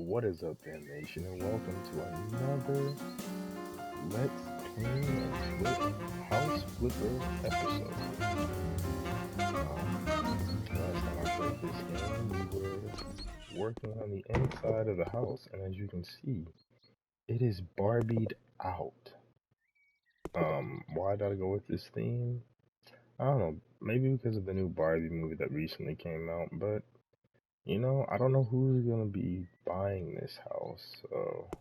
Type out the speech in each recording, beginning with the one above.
What is up, Fam Nation, and welcome to another Let's Clean and Flip House Flipper episode. Last time I played this game, we were working on the inside of the house, and as you can see, it is Barbied out. Why did I go with this theme? I don't know, maybe because of the new Barbie movie that recently came out, but I don't know who's gonna be buying this house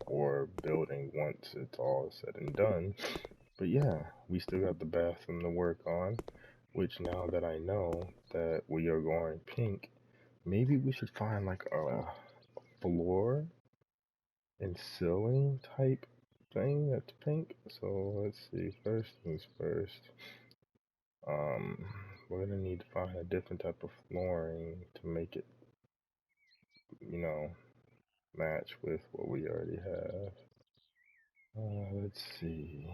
or building once it's all said and done. But yeah, we still got the bathroom to work on, which now that I know that we are going pink, maybe we should find like a floor and ceiling type thing that's pink. So let's see, first things first. Um, we're gonna need to find a different type of flooring to make it, you know, match with what we already have. Let's see.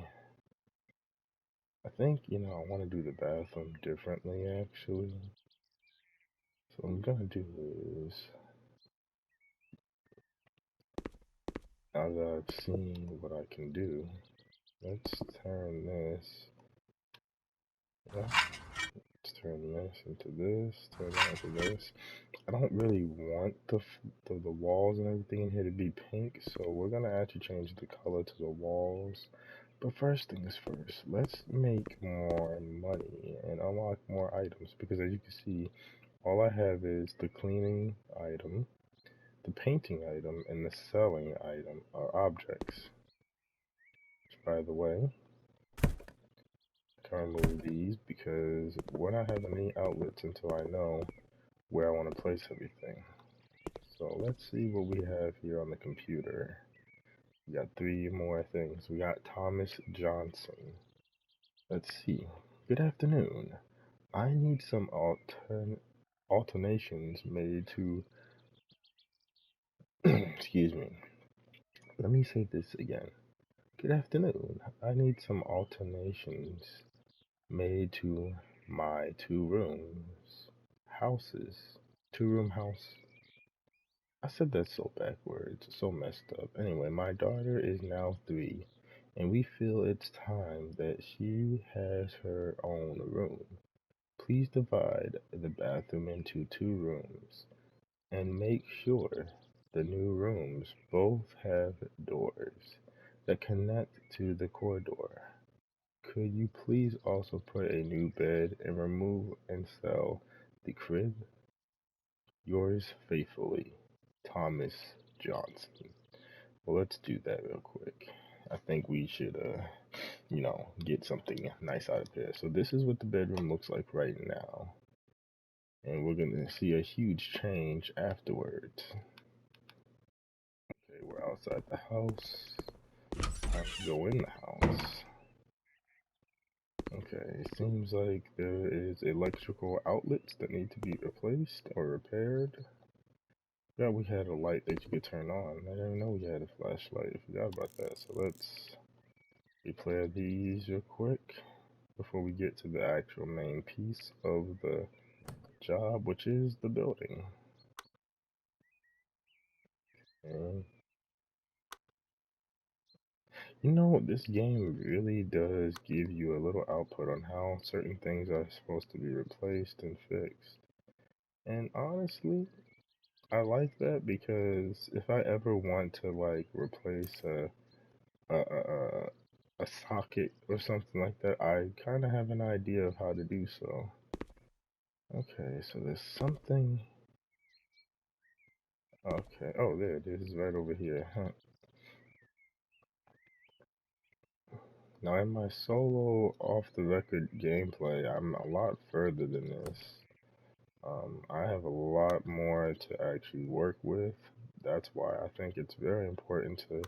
I think, I want to do the bathroom differently actually. So what I'm gonna do is, now that I've seen what I can do, let's turn this, yeah, let's turn this into this, turn that into this. I don't really want the walls and everything in here to be pink, so we're gonna actually change the color to the walls. But first things first, let's make more money and unlock more items, because as you can see, all I have is the cleaning item, the painting item, and the selling item are objects. Which, by the way, I can remove these because we're not having any outlets until I know where I want to place everything. So let's see what we have here on the computer. We got three more things. We got Thomas Johnson. Let's see. Good afternoon. I need some alternations made to excuse me. Let me say this again. Good afternoon. I need some alternations made to my two-room house. I said that so backwards, so messed up. Anyway, my daughter is now 3, and we feel it's time that she has her own room. Please divide the bathroom into 2 rooms and make sure the new rooms both have doors that connect to the corridor. Could you please also put a new bed and remove and sell the crib? Yours faithfully, Thomas Johnson. Well, let's do that real quick. I think we should, get something nice out of there. So this is what the bedroom looks like right now. And we're gonna see a huge change afterwards. Okay, we're outside the house. Time to go in the house. Okay, it seems like there is electrical outlets that need to be replaced or repaired. Yeah, we had a light that you could turn on. I didn't even know we had a flashlight. I forgot about that. So let's replay these real quick before we get to the actual main piece of the job, which is the building. And this game really does give you a little output on how certain things are supposed to be replaced and fixed. And honestly, I like that because if I ever want to like replace a, a, a socket or something like that, I kind of have an idea of how to do so. Okay, so there's something. Okay, oh, there it is, right over here. Huh. Now, in my solo off the record gameplay, I'm a lot further than this. I have a lot more to actually work with. That's why I think it's very important to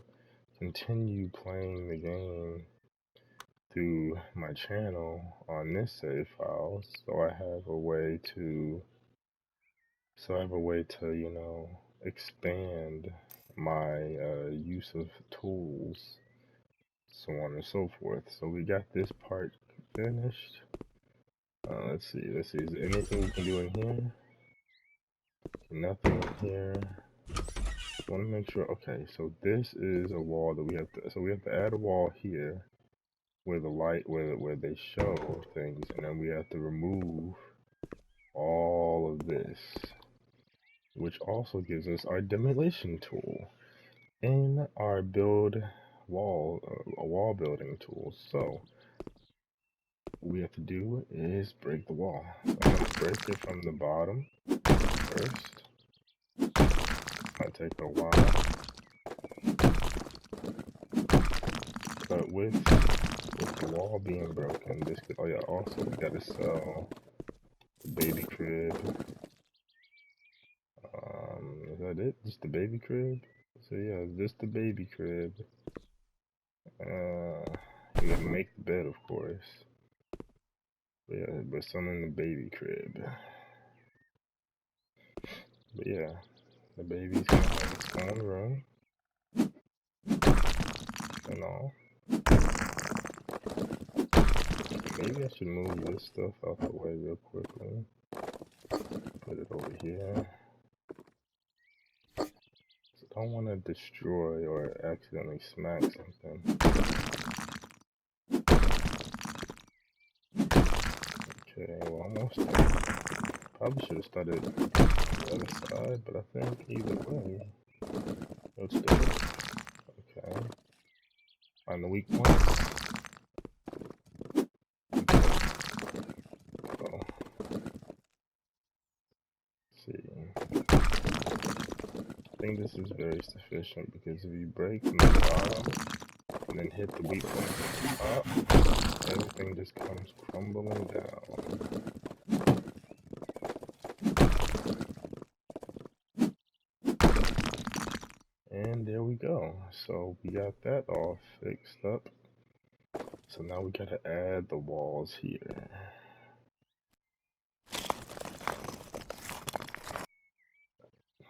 continue playing the game through my channel on this save file, so I have a way to expand my use of tools, so on and so forth. So we got this part finished. Let's see, is there anything we can do in here? Nothing in here. just want to make sure. Okay, so this is a wall that we have to. So we have to add a wall here where the light, where they show things, and then we have to remove all of this, which also gives us our demolition tool in our build wall, a wall building tool. So what we have to do is break the wall. I'm gonna break it from the bottom first. Might take a while, but with the wall being broken, this could. Oh yeah, also we gotta sell the baby crib. Is that it? Just the baby crib? So yeah, just the baby crib. You gotta make the bed, of course. But yeah, but some in the baby crib. But yeah, the baby's gonna have its own room and all. Maybe I should move this stuff out the way real quickly. Put it over here. I don't want to destroy or accidentally smack something. Okay, well, almost done. Probably should have started on the other side, but I think either way, let's do it. Okay. Find the weak points. So, let's see. I think this is very sufficient because if you break from the bottom and then hit the weak point up, everything just comes crumbling down. And there we go. So we got that all fixed up. So now we gotta add the walls here.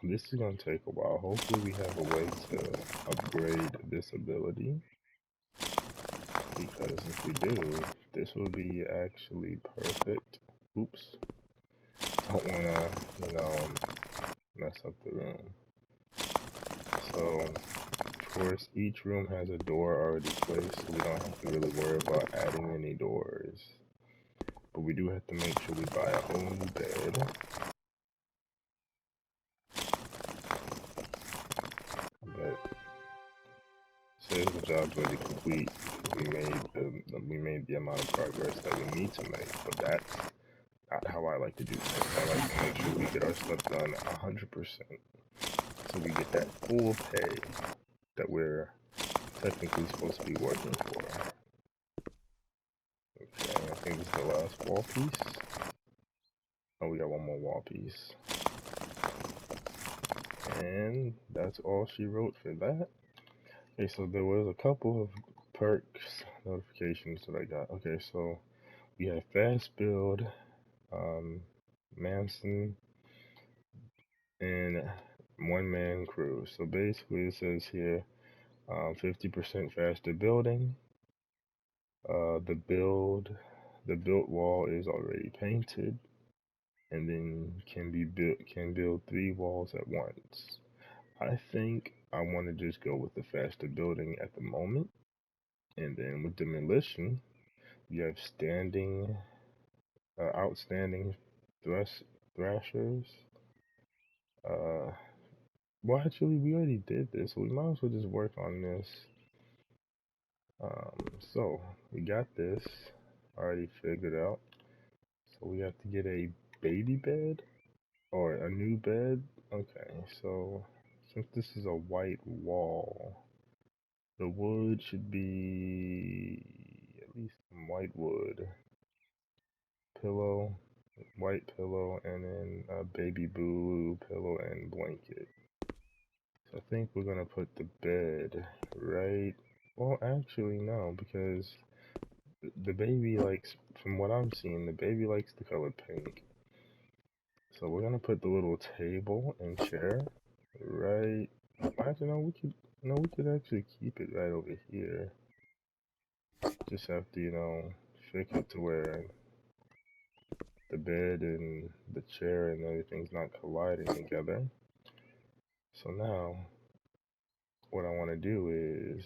This is gonna take a while. Hopefully we have a way to upgrade this ability. Because if we do, this will be actually perfect. Oops. Don't wanna, mess up the room. So, of course, each room has a door already placed, so we don't have to really worry about adding any doors. But we do have to make sure we buy a whole new bed. But says the job's already complete. We made the amount of progress that we need to make, but that's not how I like to do things. I like to make sure we get our stuff done 100%, so we get that full pay that we're technically supposed to be working for. Okay, I think this is the last wall piece. Oh, we got one more wall piece. And that's all she wrote for that. Okay, so there was a couple of perks notifications that I got. Okay, so we have fast build, Manson, and one man crew. So basically, it says here 50% faster building. The built wall is already painted, and then can build 3 walls at once. I think I want to just go with the faster building at the moment, and then with demolition, you have outstanding thrashers. Well, actually, we already did this, so we might as well just work on this. So we got this already figured out. So we have to get a baby bed or a new bed. Okay, so since this is a white wall, the wood should be at least some white wood. Pillow, white pillow, and then a baby blue pillow and blanket. So I think we're gonna put the bed right. Well, actually, no, because the baby likes, from what I'm seeing, the baby likes the color pink. So we're gonna put the little table and chair right. Actually, no, we could actually keep it right over here. Just have to, fix it to where the bed and the chair and everything's not colliding together. So now what I want to do is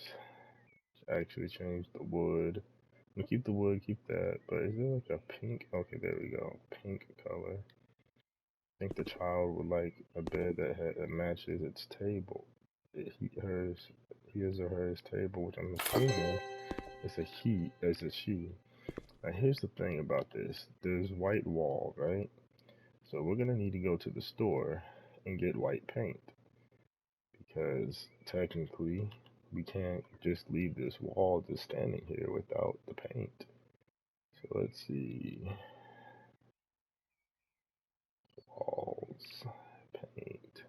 actually change the wood. I'm gonna keep the wood, keep that, but is there like a pink? Okay, there we go. Pink color. I think the child would like a bed that matches its table. Hers, his or hers table, which I'm assuming is a he, is a she. Now here's the thing about this. There's white wall, right? So we're gonna need to go to the store and get white paint because technically we can't just leave this wall just standing here without the paint. So let's see. Walls, paint.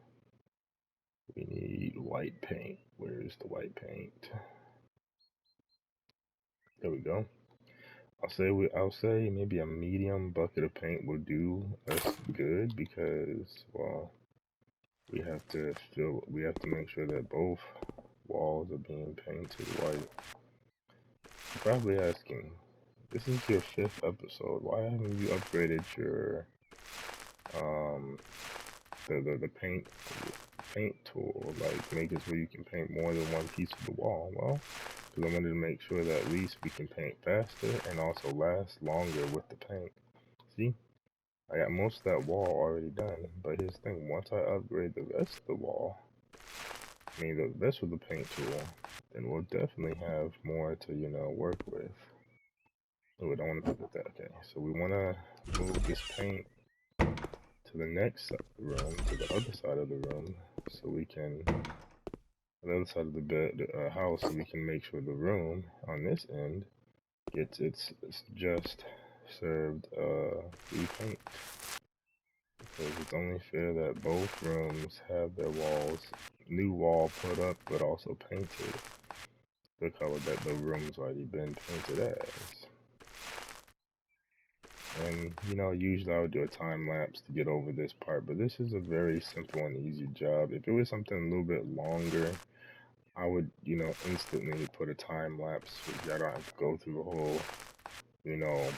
We need white paint. Where's the white paint? There we go. I'll say maybe a medium bucket of paint will do us good because well we have to make sure that both walls are being painted white. You're probably asking, this is your 5th episode. Why haven't you upgraded your um the paint tool, like make it so you can paint more than one piece of the wall? Well, because I wanted to make sure that at least we can paint faster and also last longer with the paint. See, I got most of that wall already done, but here's the thing, once I upgrade the rest of the wall, I mean the rest of the paint tool, then we'll definitely have more to, work with. Oh, I don't want to put that. Okay, so we want to move this paint to the next room, to the other side of the room, so we can, the other side of the house, so we can make sure the room on this end gets its just served repaint. Because it's only fair that both rooms have their walls, new wall put up, but also painted the color that the room's already been painted as. And, usually I would do a time lapse to get over this part, but this is a very simple and easy job. If it was something a little bit longer, I would, instantly put a time lapse so I don't have to go through the whole,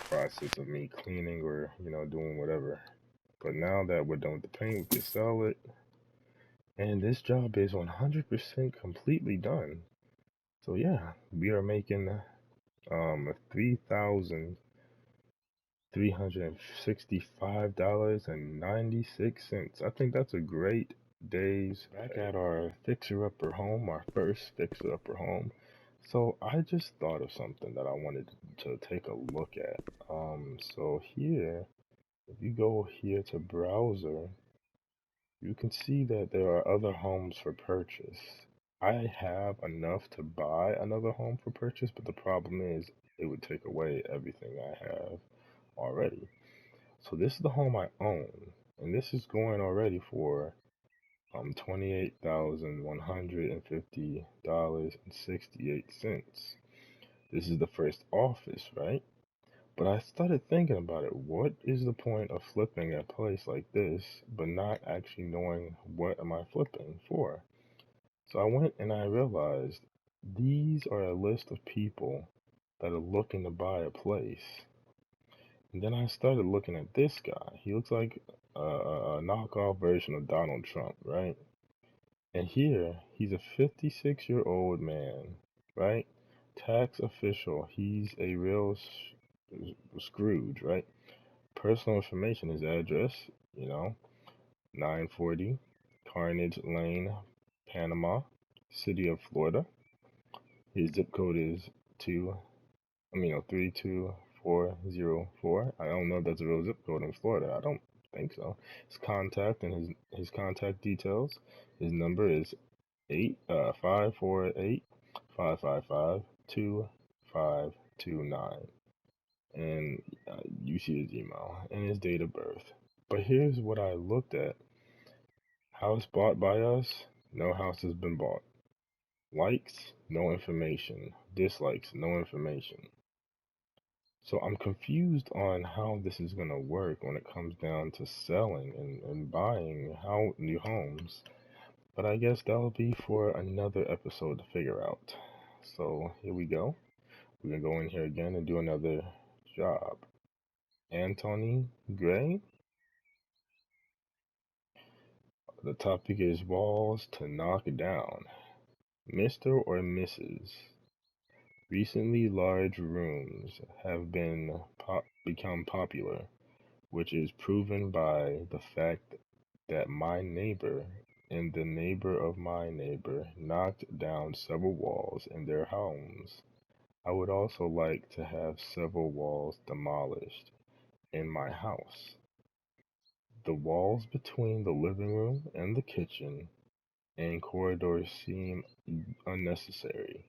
process of me cleaning or, doing whatever. But now that we're done with the paint, we can sell it. And this job is 100% completely done. So yeah, we are making $3,365.96. I think that's a great day's back at our fixer-upper home, our first fixer-upper home. So I just thought of something that I wanted to take a look at. So here, if you go here to browser, you can see that there are other homes for purchase. I have enough to buy another home for purchase, but the problem is it would take away everything I have already. So this is the home I own, and this is going already for $28,150.68. This is the first office, right? But I started thinking about it. What is the point of flipping a place like this, but not actually knowing what am I flipping for? So I went and I realized these are a list of people that are looking to buy a place. And then I started looking at this guy. He looks like a knockoff version of Donald Trump, right? And here, he's a 56-year-old man, right? Tax official. He's a real Scrooge, right? Personal information, his address, 940 Carnage Lane, Panama, City of Florida. His zip code is 32404. I don't know if that's a real zip code in Florida. I don't think so. His contact and his contact details. His number is 548-555-2529. And you see his email and his date of birth. But here's what I looked at. House bought by us, no house has been bought. Likes, no information. Dislikes, no information. So I'm confused on how this is going to work when it comes down to selling and buying new homes. But I guess that'll be for another episode to figure out. So here we go. We're going to go in here again and do another job. Anthony Gray. The topic is walls to knock down. Mr. or Mrs. Recently, large rooms have become popular, which is proven by the fact that my neighbor and the neighbor of my neighbor knocked down several walls in their homes. I would also like to have several walls demolished in my house. The walls between the living room and the kitchen and corridors seem unnecessary.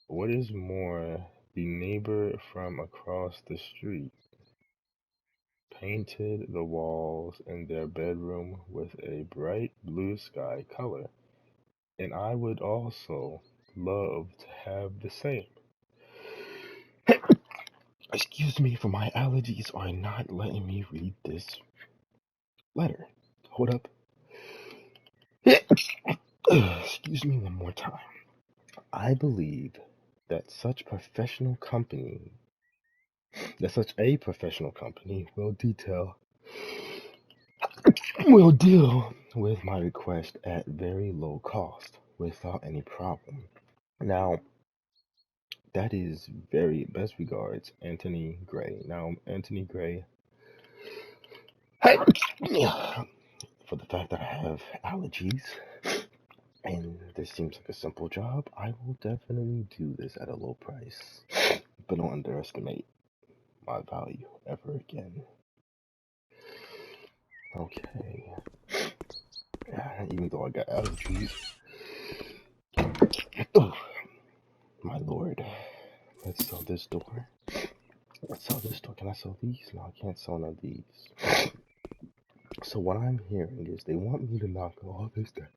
What is more, the neighbor from across the street painted the walls in their bedroom with a bright blue sky color, and I would also love to have the same. Excuse me, for my allergies are not letting me read this letter. Hold up. Excuse me one more time. I believe that such a professional company will deal with my request at very low cost without any problem. Now, that is very best regards, Anthony Gray. Now, Anthony Gray, for the fact that I have allergies and this seems like a simple job, I will definitely do this at a low price. But don't underestimate my value ever again. Okay. Even though I got allergies. Oh, my lord. Let's sell this door. Can I sell these? No, I can't sell none of these. So what I'm hearing is they want me to knock all this down.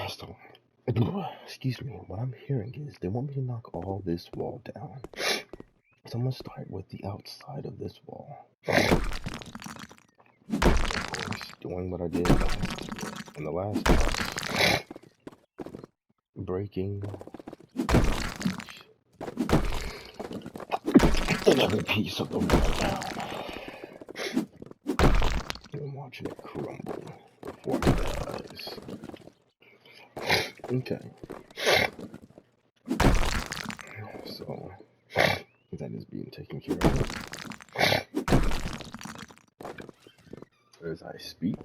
So, excuse me. What I'm hearing is they want me to knock all this wall down. So I'm gonna start with the outside of this wall. Of course, doing what I did in the last house. Breaking and every piece of the wall down. I'm watching it crumble before my eyes. Okay. So that is being taken care of as I speak.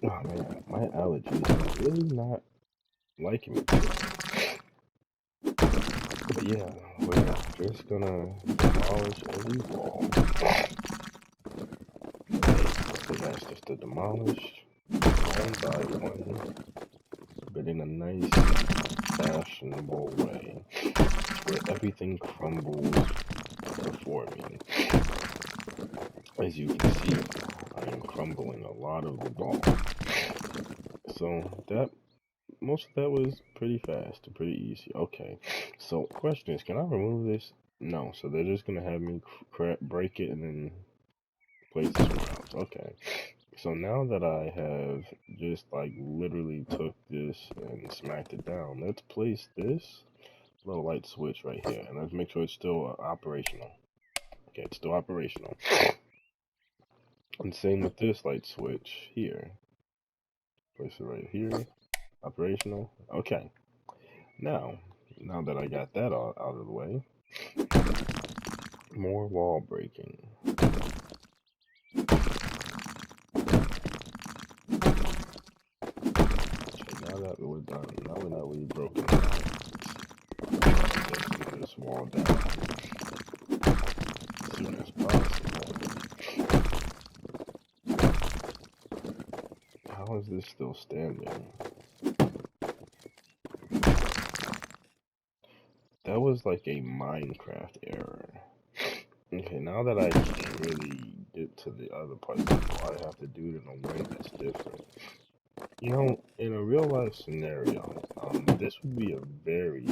Oh man, my allergies are really not liking me. But yeah, we're just gonna demolish every wall. They asked us to demolish one by one, but in a nice, fashionable way, where everything crumbles before me. As you can see, I am crumbling a lot of the wall. So most of that was pretty fast and pretty easy. Okay, so question is, can I remove this? No, so they're just gonna have me break it and then place it somewhere else. Okay, so now that I have just like literally took this and smacked it down, let's place this little light switch right here, and let's make sure it's still operational. Okay, it's still operational. And same with this light switch here. Place it right here. Operational. Okay. Now that I got that all out of the way, more wall breaking. Okay, now that we're done, now that we've broken this wall down as soon as possible. How is this still standing? That was like a Minecraft error. Okay, now that I can't really get to the other parts of the wall, I have to do it in a way that's different. You know, in a real life scenario, this would be a very,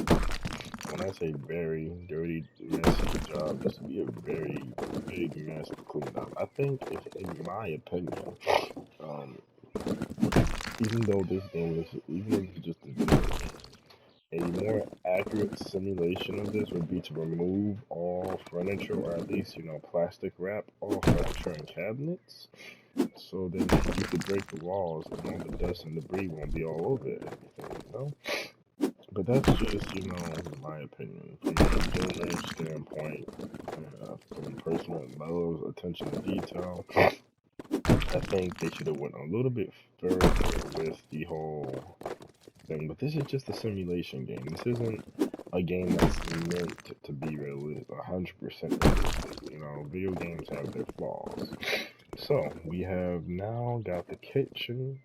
when I say very dirty, messy job, this would be a very big mess to clean up. I think, in my opinion, even though it's just a video game, a more accurate simulation of this would be to remove all furniture, or at least, plastic wrap all furniture and cabinets. So then you could break the walls and all the dust and debris won't be all over everything. But that's just, my opinion. From a gamer standpoint, from personal levels, attention to detail, I think they should have went a little bit further with the whole thing. But this is just a simulation game. This isn't a game that's meant to be 100% realistic. Video games have their flaws. So we have now got the kitchen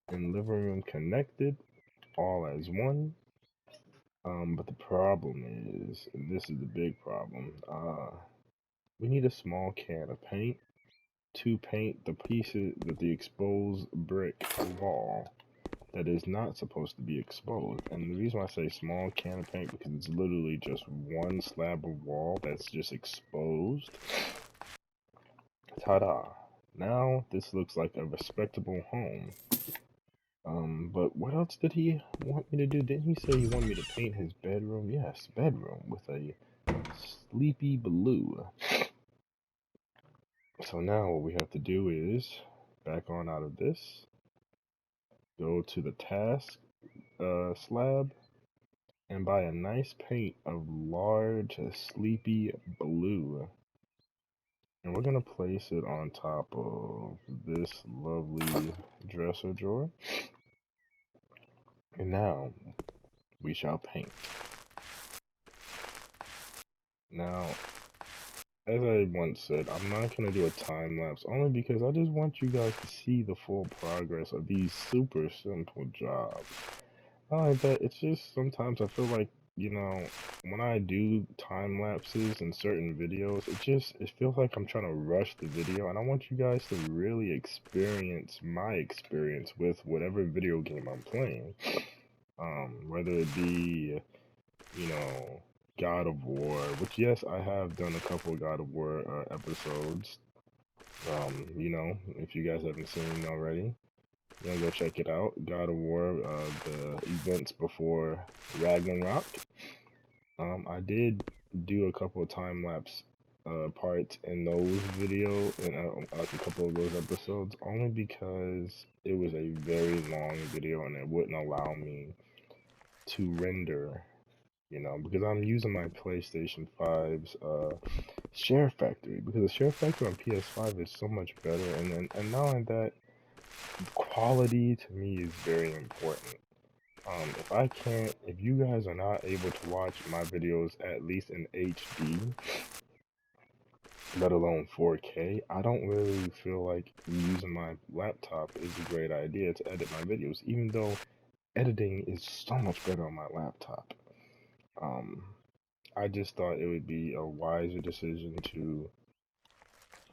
and living room connected, all as one. But the problem is, and this is the big problem, we need a small can of paint to paint the pieces that the exposed brick wall that is not supposed to be exposed. And the reason why I say small can of paint, because it's literally just one slab of wall that's just exposed. Ta-da! Now this looks like a respectable home. But what else did he want me to do? Didn't he say he wanted me to paint his bedroom? Yes, bedroom with a sleepy blue. So now what we have to do is back on out of this, go to the task slab, and buy a nice paint of large sleepy blue. And we're gonna place it on top of this lovely dresser drawer. And now we shall paint. Now, as I once said, I'm not going to do a time lapse only because I just want you guys to see the full progress of these super simple jobs. Not like that, it's just sometimes I feel like, when I do time lapses in certain videos, it feels like I'm trying to rush the video, and I want you guys to really experience my experience with whatever video game I'm playing. Whether it be, God of War, which yes, I have done a couple of God of War episodes. If you guys haven't seen it already, go check it out. God of War, the events before Ragnarok. I did do a couple of time lapse parts in those videos, and like a couple of those episodes, only because it was a very long video and it wouldn't allow me to render. Because I'm using my PlayStation 5's Share Factory, because the Share Factory on PS5 is so much better, and not only that, quality to me is very important. If you guys are not able to watch my videos at least in HD, let alone 4K, I don't really feel like using my laptop is a great idea to edit my videos, even though editing is so much better on my laptop. I just thought it would be a wiser decision to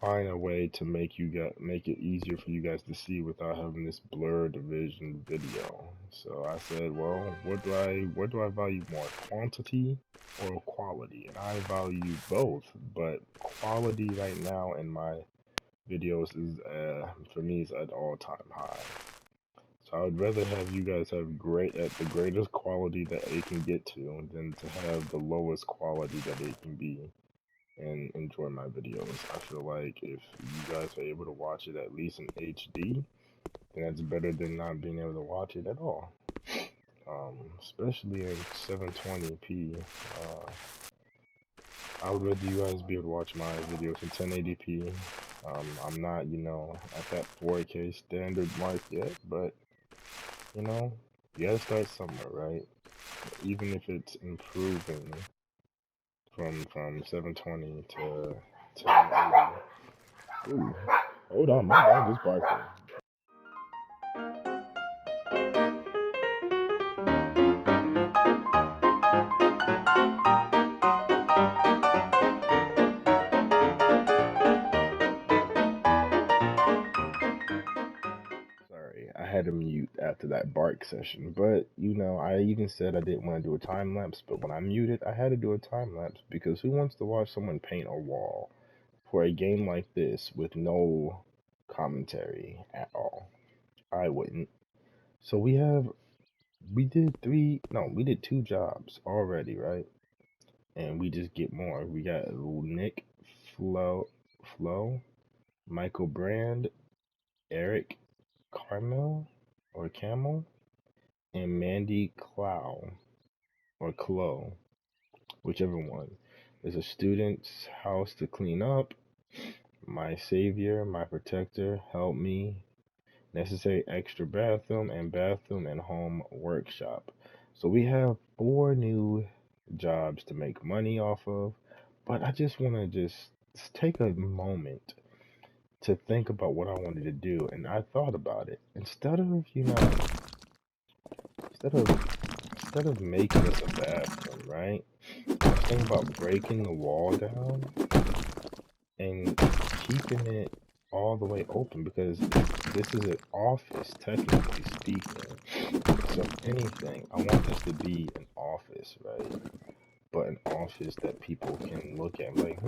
find a way to make it easier for you guys to see without having this blurred vision video. So I said, well, what do I value more, quantity or quality? And I value both, but quality right now in my videos is for me is at all-time high. So I would rather have you guys have the greatest quality that it can get to than to have the lowest quality that it can be and enjoy my videos. I feel like if you guys are able to watch it at least in HD, then that's better than not being able to watch it at all. Especially in 720p. I would rather you guys be able to watch my videos in 1080p. I'm not, at that 4K standard mark yet, but you gotta start somewhere, right? Even if it's improving from 720 to 1080. Ooh, hold on, my dog is barking. Sorry, I had to mute after that bark session, but I even said I didn't want to do a time lapse, but when I muted, I had to do a time lapse because who wants to watch someone paint a wall for a game like this with no commentary at all? I wouldn't. So we have we did three, no, we did two jobs already, right? And we just get more. We got Nick, Flo, Michael Brand, Eric Carmel or Camel, and Mandy Clow or Clo, whichever one. There's a student's house to clean up. My savior, my protector, help me. Necessary extra bathroom and home workshop. So we have four new jobs to make money off of, but I just want to just take a moment to think about what I wanted to do, and I thought about it. Instead of making this a bathroom, right? I was thinking about breaking the wall down and keeping it all the way open because this is an office, technically speaking. So, if anything, I want this to be an office, right? But an office that people can look at and be like,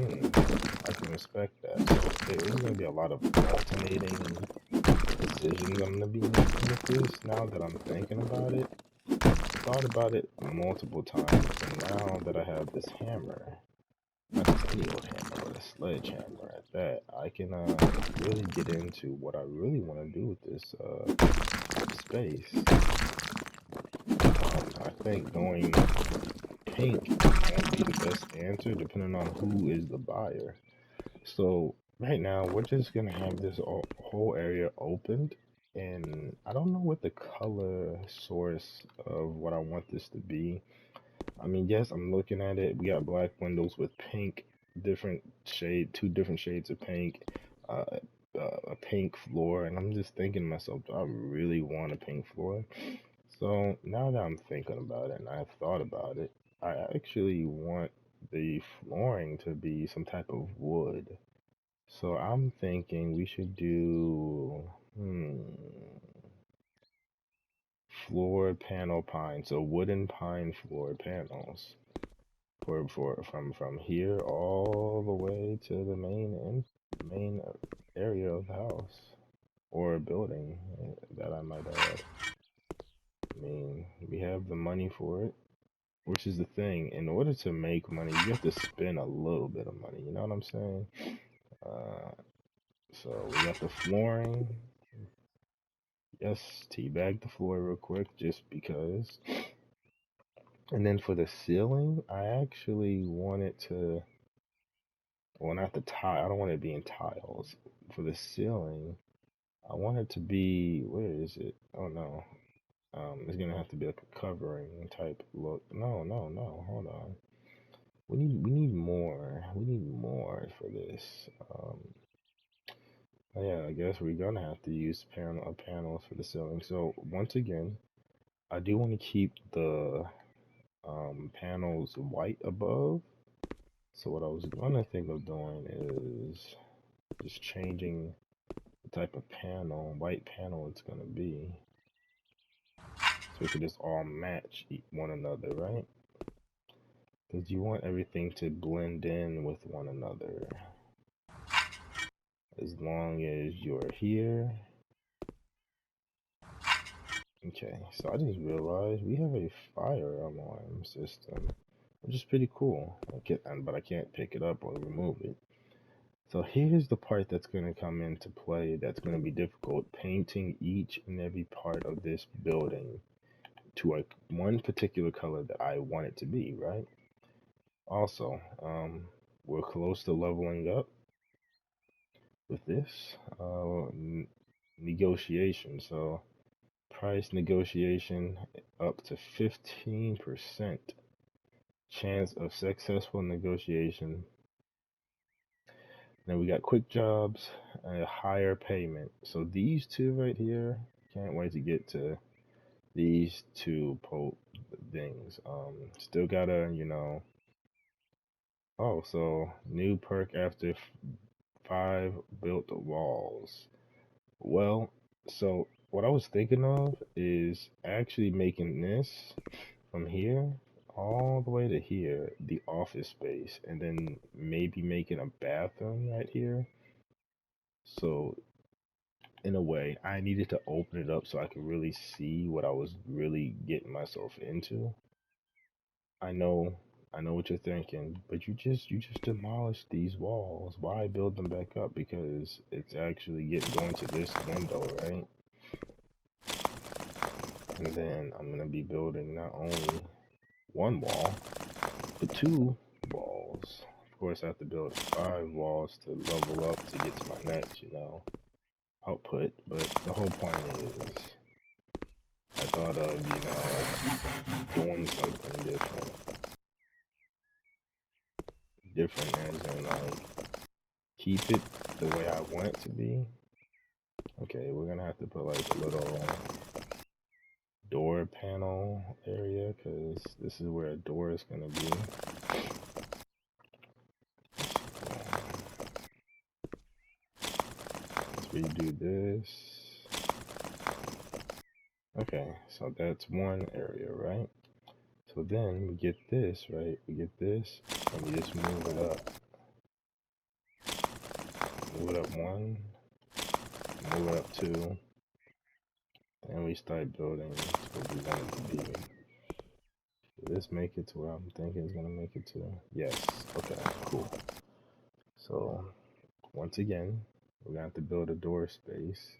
I can respect that. So, there's going to be a lot of alternating decisions I'm going to be making with this now that I'm thinking about it. I thought about it multiple times, and now that I have this hammer, not just any old hammer, but a sledgehammer at that, I can really get into what I really want to do with this space. I think going pink won't be the best answer depending on who is the buyer. So right now we're just gonna have this whole area opened, and I don't know what the color source of what I want this to be. I mean, yes, I'm looking at it. We got black windows with pink, different shade, two different shades of pink, uh, a pink floor, and I'm just thinking to myself, do I really want a pink floor? So now that I'm thinking about it and I've thought about it, I actually want the flooring to be some type of wood. So I'm thinking we should do floor panel pine, so wooden pine floor panels for from here all the way to the main area of the house or building that I might add. I mean, we have the money for it, which is the thing. In order to make money, you have to spend a little bit of money. You know what I'm saying? Uh, so we got the flooring. Yes, teabag the floor real quick, just because. And then for the ceiling, I actually want it to, well, not the tile. I don't want it being tiles. For the ceiling, I want it to be, where is it? Oh no. It's gonna have to be like a covering type look. No, no, no. Hold on. We need more. We need more for this. Yeah, I guess we're gonna have to use panels for the ceiling. So once again, I do want to keep the panels white above. So what I was gonna think of doing is just changing the type of panel, white panel it's gonna be, so we could just all match one another, right? Because you want everything to blend in with one another. As long as you're here. Okay, so I just realized we have a fire alarm system, which is pretty cool. But I can't pick it up or remove it. So here's the part that's going to come into play that's going to be difficult, painting each and every part of this building to one particular color that I want it to be, right? Also, we're close to leveling up with this negotiation. So price negotiation up to 15% chance of successful negotiation. Then we got quick jobs, a higher payment. So these two right here, can't wait to get to these two things. Still gotta, oh, so new perk after 5 built walls. Well, so what I was thinking of is actually making this from here all the way to here, the office space, and then maybe making a bathroom right here. So in a way, I needed to open it up so I could really see what I was really getting myself into. I know, I know what you're thinking, but you just demolished these walls. Why build them back up? Because it's actually going to this window, right? And then I'm gonna be building not only one wall, but two walls. Of course, I have to build 5 walls to level up to get to my next, output. But the whole point is, I thought of, doing something different. Different as in, like, keep it the way I want it to be. Okay, we're gonna have to put like a little door panel area because this is where a door is gonna be. Let's redo this. Okay, so that's one area, right? So then we get this, right? We get this, and we just move it up. Move it up 1, move it up 2, and we start building to what we want it to be. Did this make it to where I'm thinking it's gonna make it to? Yes. Okay, cool. So, once again, we're gonna have to build a door space.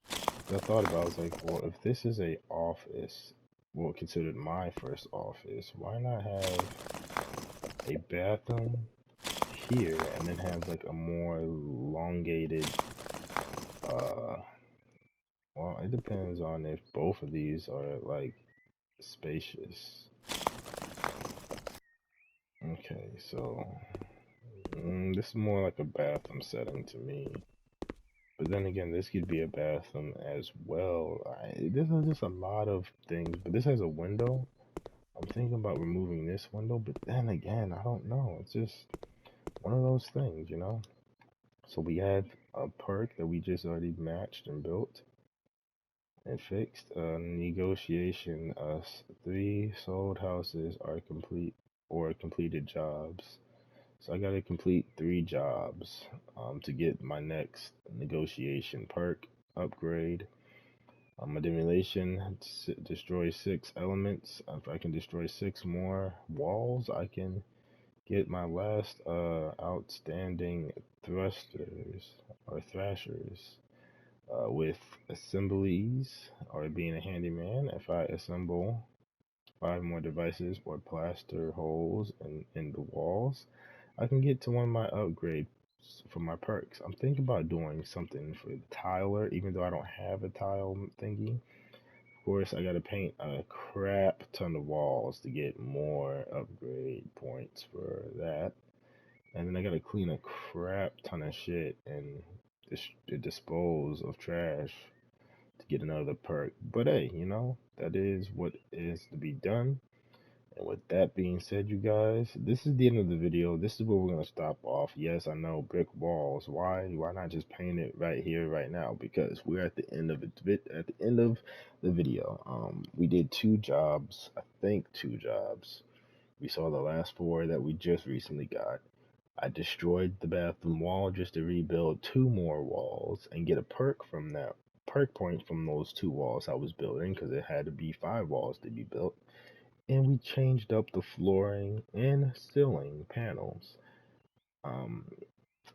I thought about it, I was like, well, if this is a office, well, considered my first office, why not have a bathroom here and then have like a more elongated, well, it depends on if both of these are like spacious. Okay, so this is more like a bathroom setting to me. But then again, this could be a bathroom as well. This is just a lot of things, but this has a window. I'm thinking about removing this window, but then again, I don't know. It's just one of those things. So we have a perk that we just already matched and built and fixed. Negotiation. 3 sold houses are complete or completed jobs. So I gotta complete 3 jobs to get my next negotiation perk upgrade. A demolition destroys 6 elements. If I can destroy 6 more walls, I can get my last outstanding thrusters or thrashers with assemblies or being a handyman. If I assemble 5 more devices or plaster holes in the walls, I can get to one of my upgrades for my perks. I'm thinking about doing something for the tiler, even though I don't have a tile thingy. Of course, I gotta paint a crap ton of walls to get more upgrade points for that. And then I gotta clean a crap ton of shit and dispose of trash to get another perk. But hey, that is what is to be done. And with that being said, you guys, this is the end of the video. This is where we're gonna stop off. Yes, I know, brick walls. Why? Why not just paint it right here, right now? Because we're at the end of it. At the end of the video, we did 2 jobs. I think 2 jobs. We saw the last 4 that we just recently got. I destroyed the bathroom wall just to rebuild 2 more walls and get a perk from that. Perk point from those 2 walls I was building because it had to be 5 walls to be built. And we changed up the flooring and ceiling panels.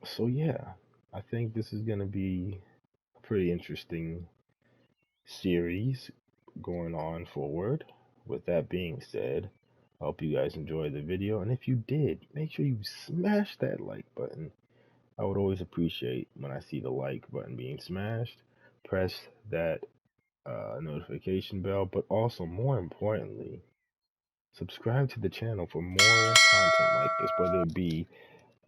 So yeah, I think this is gonna be a pretty interesting series going on forward. With that being said, I hope you guys enjoyed the video, and if you did, make sure you smash that like button. I would always appreciate when I see the like button being smashed. Press that notification bell, but also more importantly, subscribe to the channel for more content like this, whether it be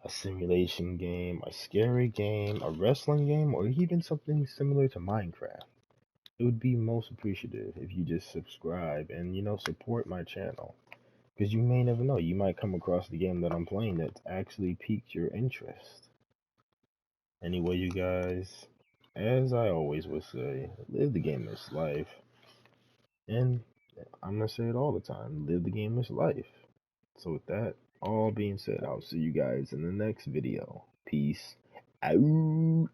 a simulation game, a scary game, a wrestling game, or even something similar to Minecraft. It would be most appreciative if you just subscribe and, support my channel. Because you may never know, you might come across the game that I'm playing that's actually piqued your interest. Anyway, you guys, as I always would say, live the gamer's life. And I'm going to say it all the time, live the gamer's life. So with that all being said, I'll see you guys in the next video. Peace out.